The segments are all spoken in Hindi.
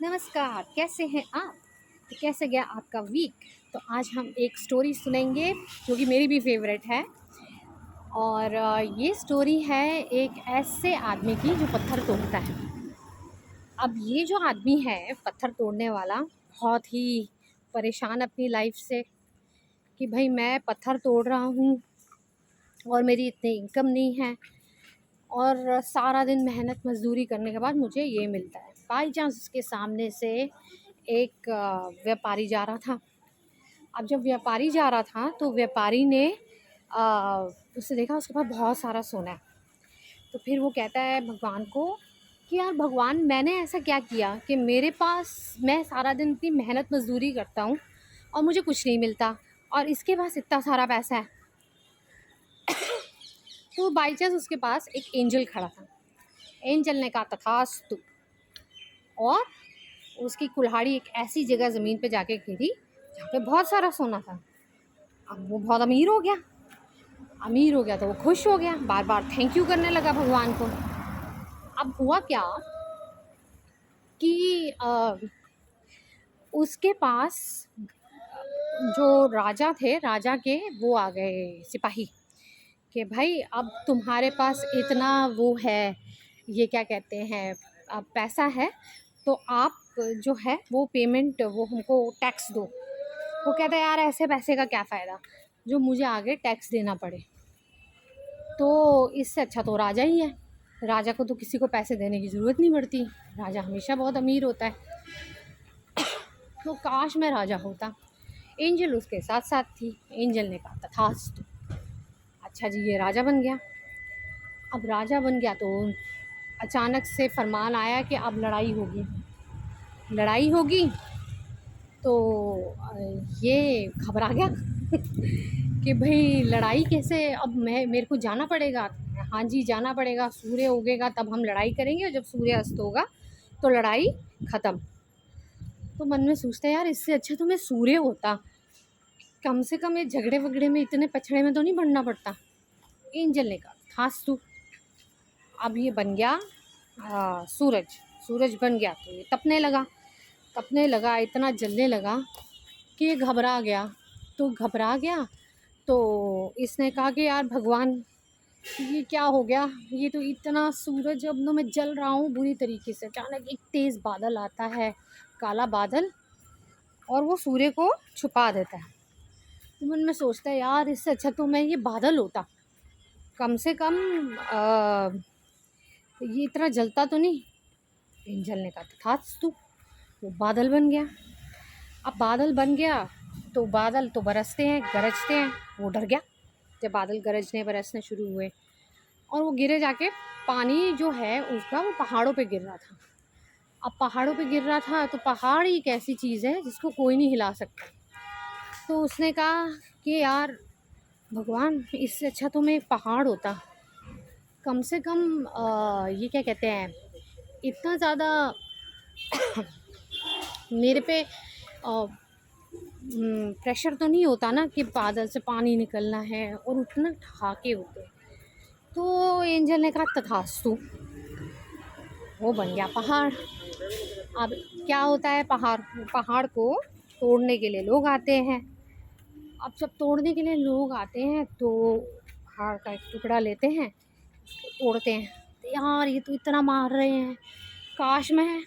नमस्कार, कैसे हैं आप? तो कैसे गया आपका वीक? तो आज हम एक स्टोरी सुनेंगे जो कि मेरी भी फेवरेट है। और ये स्टोरी है एक ऐसे आदमी की जो पत्थर तोड़ता है। अब ये जो आदमी है पत्थर तोड़ने वाला, बहुत ही परेशान अपनी लाइफ से कि भाई मैं पत्थर तोड़ रहा हूँ और मेरी इतनी इनकम नहीं है और सारा दिन मेहनत मज़दूरी करने के बाद मुझे ये मिलता है। बाई चांस उसके सामने से एक व्यापारी जा रहा था। अब जब व्यापारी जा रहा था तो व्यापारी ने उसने देखा उसके पास बहुत सारा सोना है। तो फिर वो कहता है भगवान को कि यार भगवान, मैंने ऐसा क्या किया कि मेरे पास, मैं सारा दिन इतनी मेहनत मज़दूरी करता हूँ और मुझे कुछ नहीं मिलता और इसके पास इतना सारा पैसा है। तो बाई चांस उसके पास एक एंजल खड़ा था। एंजल ने कहा तथास्तु, और उसकी कुल्हाड़ी एक ऐसी जगह ज़मीन पे जाके गिरी जहाँ पे बहुत सारा सोना था। अब वो बहुत अमीर हो गया। अमीर हो गया तो वो खुश हो गया, बार बार थैंक यू करने लगा भगवान को। अब हुआ क्या कि उसके पास जो राजा थे, राजा के वो आ गए सिपाही कि भाई अब तुम्हारे पास इतना वो है, ये क्या कहते हैं, पैसा है, तो आप जो है वो पेमेंट, वो हमको टैक्स दो। वो कहता है यार ऐसे पैसे का क्या फ़ायदा जो मुझे आगे टैक्स देना पड़े, तो इससे अच्छा तो राजा ही है। राजा को तो किसी को पैसे देने की ज़रूरत नहीं पड़ती, राजा हमेशा बहुत अमीर होता है। तो काश मैं राजा होता। एंजल उसके साथ साथ थी। एंजल ने कहा तथास्तु। अच्छा जी, ये राजा बन गया। अब राजा बन गया तो अचानक से फरमान आया कि अब लड़ाई होगी। लड़ाई होगी तो ये घबरा गया कि भाई लड़ाई कैसे, अब मेरे को जाना पड़ेगा। हाँ जी, जाना पड़ेगा, सूर्य उगेगा तब हम लड़ाई करेंगे और जब सूर्य अस्त होगा तो लड़ाई ख़त्म। तो मन में सोचता है यार इससे अच्छा तो मैं सूर्य होता, कम से कम ये झगड़े वगड़े में, इतने पछड़े में तो नहीं पड़ना पड़ता। एंजल ने कहा थास्तु। अब ये बन गया सूरज। सूरज बन गया तो ये तपने लगा, इतना जलने लगा कि ये घबरा गया। तो इसने कहा कि यार भगवान, ये क्या हो गया, ये तो इतना सूरज, अब तो मैं जल रहा हूँ बुरी तरीके से। अचानक एक तेज़ बादल आता है, काला बादल, और वो सूर्य को छुपा देता है। तो मन में सोचता है यार इससे अच्छा तो मैं ये बादल होता, कम से कम ये इतना जलता तो नहीं। एंजल ने कहा तथास्तु। वो बादल बन गया। अब बादल बन गया तो बादल तो बरसते हैं, गरजते हैं। वो डर गया जब बादल गरजने बरसने शुरू हुए, और वो गिरे जाके, पानी जो है उसका वो पहाड़ों पे गिर रहा था। अब पहाड़ों पे गिर रहा था तो पहाड़ ही एक ऐसी चीज़ है जिसको कोई नहीं हिला सकता। तो उसने कहा कि यार भगवान, इससे अच्छा तो मैं एक पहाड़ होता, कम से कम ये क्या कहते हैं, इतना ज़्यादा मेरे पे प्रेशर तो नहीं होता ना कि बादल से पानी निकलना है और उतना ठहाके होते। तो एंजल ने कहा तथास्तु। वो बन गया पहाड़। अब क्या होता है, पहाड़ को तोड़ने के लिए लोग आते हैं। अब जब तोड़ने के लिए लोग आते हैं तो पहाड़ का एक टुकड़ा लेते हैं, तोड़ते हैं। तो यार ये तो इतना मार रहे हैं, काश मैं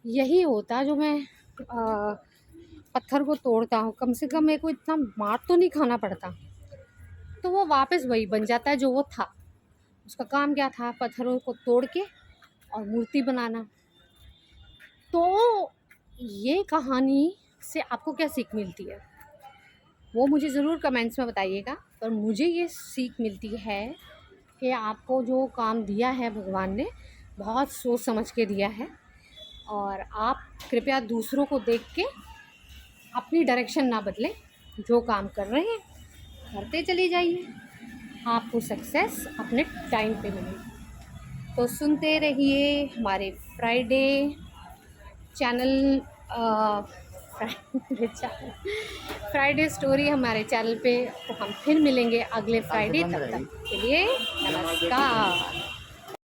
यही होता जो मैं पत्थर को तोड़ता हूँ, कम से कम मेरे को इतना मार तो नहीं खाना पड़ता। तो वो वापस वही बन जाता है जो वो था। उसका काम क्या था, पत्थरों को तोड़ के और मूर्ति बनाना। तो ये कहानी से आपको क्या सीख मिलती है वो मुझे ज़रूर कमेंट्स में बताइएगा। पर मुझे ये सीख मिलती है कि आपको जो काम दिया है भगवान ने, बहुत सोच समझ के दिया है, और आप कृपया दूसरों को देख के अपनी डायरेक्शन ना बदलें। जो काम कर रहे हैं करते चली जाइए, आपको सक्सेस अपने टाइम पे मिलेगी। तो सुनते रहिए हमारे फ्राइडे चैनल, फ्राइडे स्टोरी हमारे चैनल पे। तो हम फिर मिलेंगे अगले फ्राइडे, तब तक के लिए नमस्कार।